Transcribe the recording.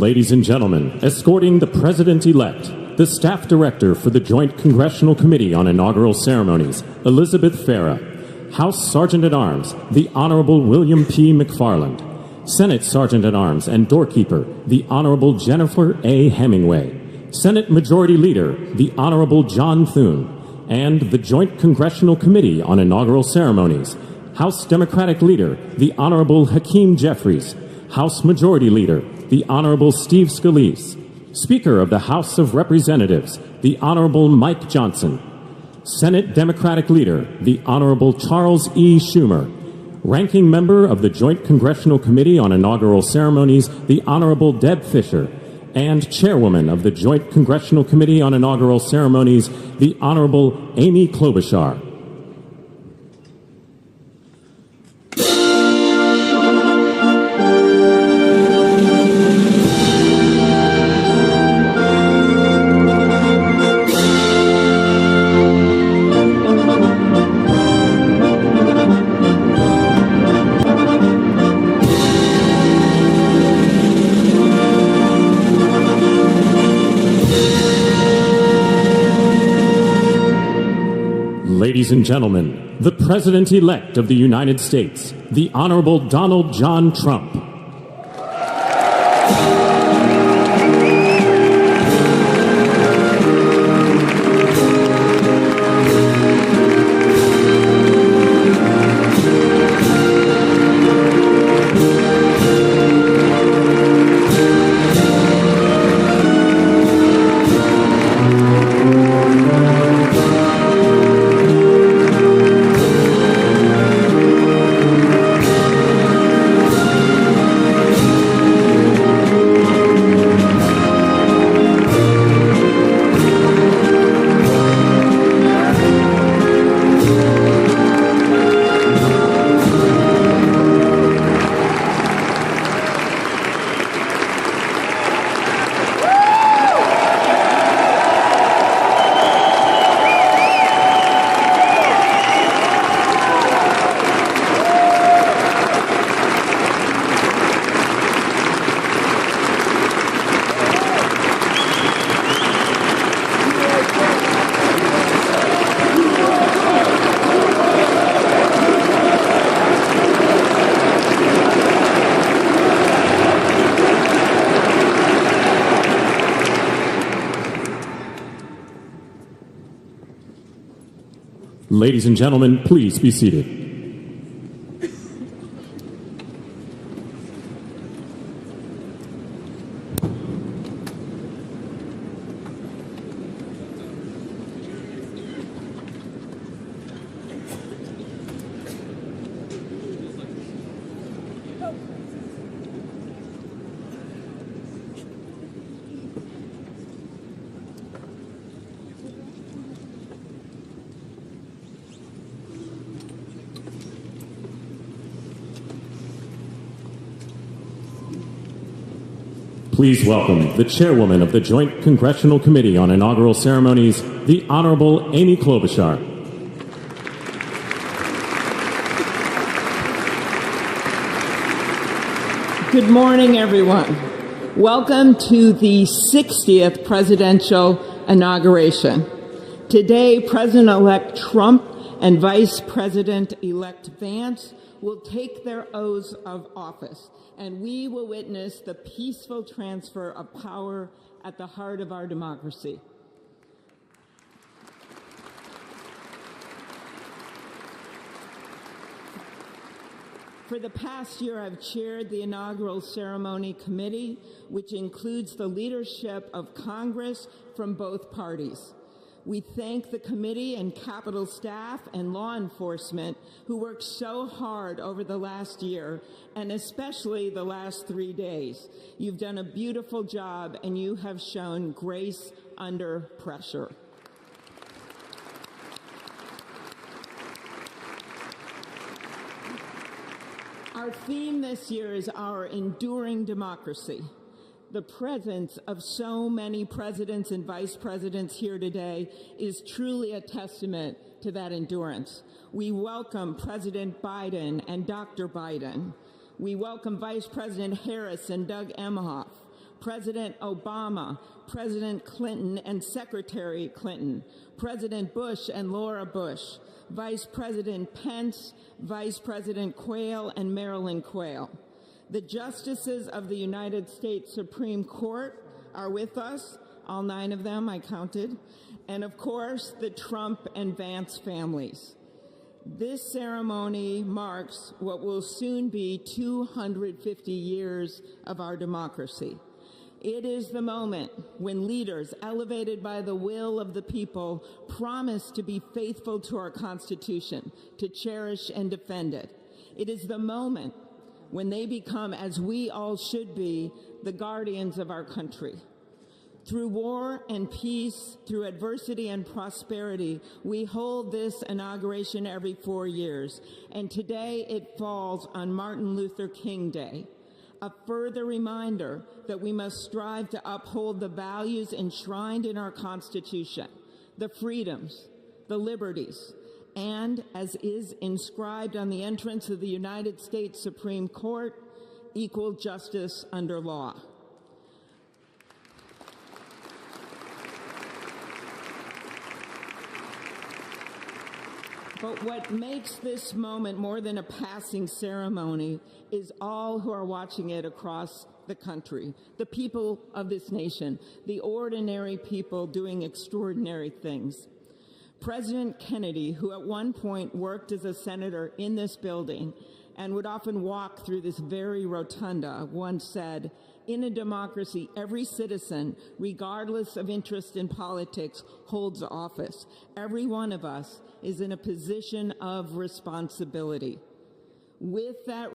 Ladies and gentlemen, escorting the President-elect, the Staff Director for the Joint Congressional Committee on Inaugural Ceremonies, Elizabeth Farah, House Sergeant-at-Arms, the Honorable William P. McFarland, Senate Sergeant-at-Arms and Doorkeeper, the Honorable Jennifer A. Hemingway, Senate Majority Leader, the Honorable John Thune, and the Joint Congressional Committee on Inaugural Ceremonies, House Democratic Leader, the Honorable Hakeem Jeffries, House Majority Leader, the Honorable Steve Scalise, Speaker of the House of Representatives, the Honorable Mike Johnson, Senate Democratic Leader, the Honorable Charles E. Schumer, Ranking Member of the Joint Congressional Committee on Inaugural Ceremonies, the Honorable Deb Fischer, and Chairwoman of the Joint Congressional Committee on Inaugural Ceremonies, the Honorable Amy Klobuchar. Ladies and gentlemen, the President-elect of the United States, the Honorable Donald John Trump. Ladies and gentlemen, please be seated. Please welcome the Chairwoman of the Joint Congressional Committee on Inaugural Ceremonies, the Honorable Amy Klobuchar. Good morning, everyone. Welcome to the 60th presidential inauguration. Today, President-elect Trump and Vice President-elect Vance will take their oaths of office, and we will witness the peaceful transfer of power at the heart of our democracy. For the past year, I've chaired the Inaugural Ceremony Committee, which includes the leadership of Congress from both parties. We thank the committee and Capitol staff and law enforcement who worked so hard over the last year, and especially the last 3 days. You've done a beautiful job, and you have shown grace under pressure. Our theme this year is our enduring democracy. The presence of so many presidents and vice presidents here today is truly a testament to that endurance. We welcome President Biden and Dr. Biden. We welcome Vice President Harris and Doug Emhoff, President Obama, President Clinton and Secretary Clinton, President Bush and Laura Bush, Vice President Pence, Vice President Quayle and Marilyn Quayle. The justices of the United States Supreme Court are with us, all 9 of them I counted, and of course the Trump and Vance families. This ceremony marks what will soon be 250 years of our democracy. It is the moment when leaders, elevated by the will of the people, promise to be faithful to our Constitution, to cherish and defend it. It is the moment when they become, as we all should be, the guardians of our country. Through war and peace, through adversity and prosperity, we hold this inauguration every 4 years, and today it falls on Martin Luther King Day, a further reminder that we must strive to uphold the values enshrined in our Constitution, the freedoms, the liberties, and, as is inscribed on the entrance of the United States Supreme Court, equal justice under law. But what makes this moment more than a passing ceremony is all who are watching it across the country, the people of this nation, the ordinary people doing extraordinary things. President Kennedy, who at one point worked as a senator in this building and would often walk through this very rotunda, once said, "In a democracy, every citizen, regardless of interest in politics, holds office. Every one of us is in a position of responsibility." With that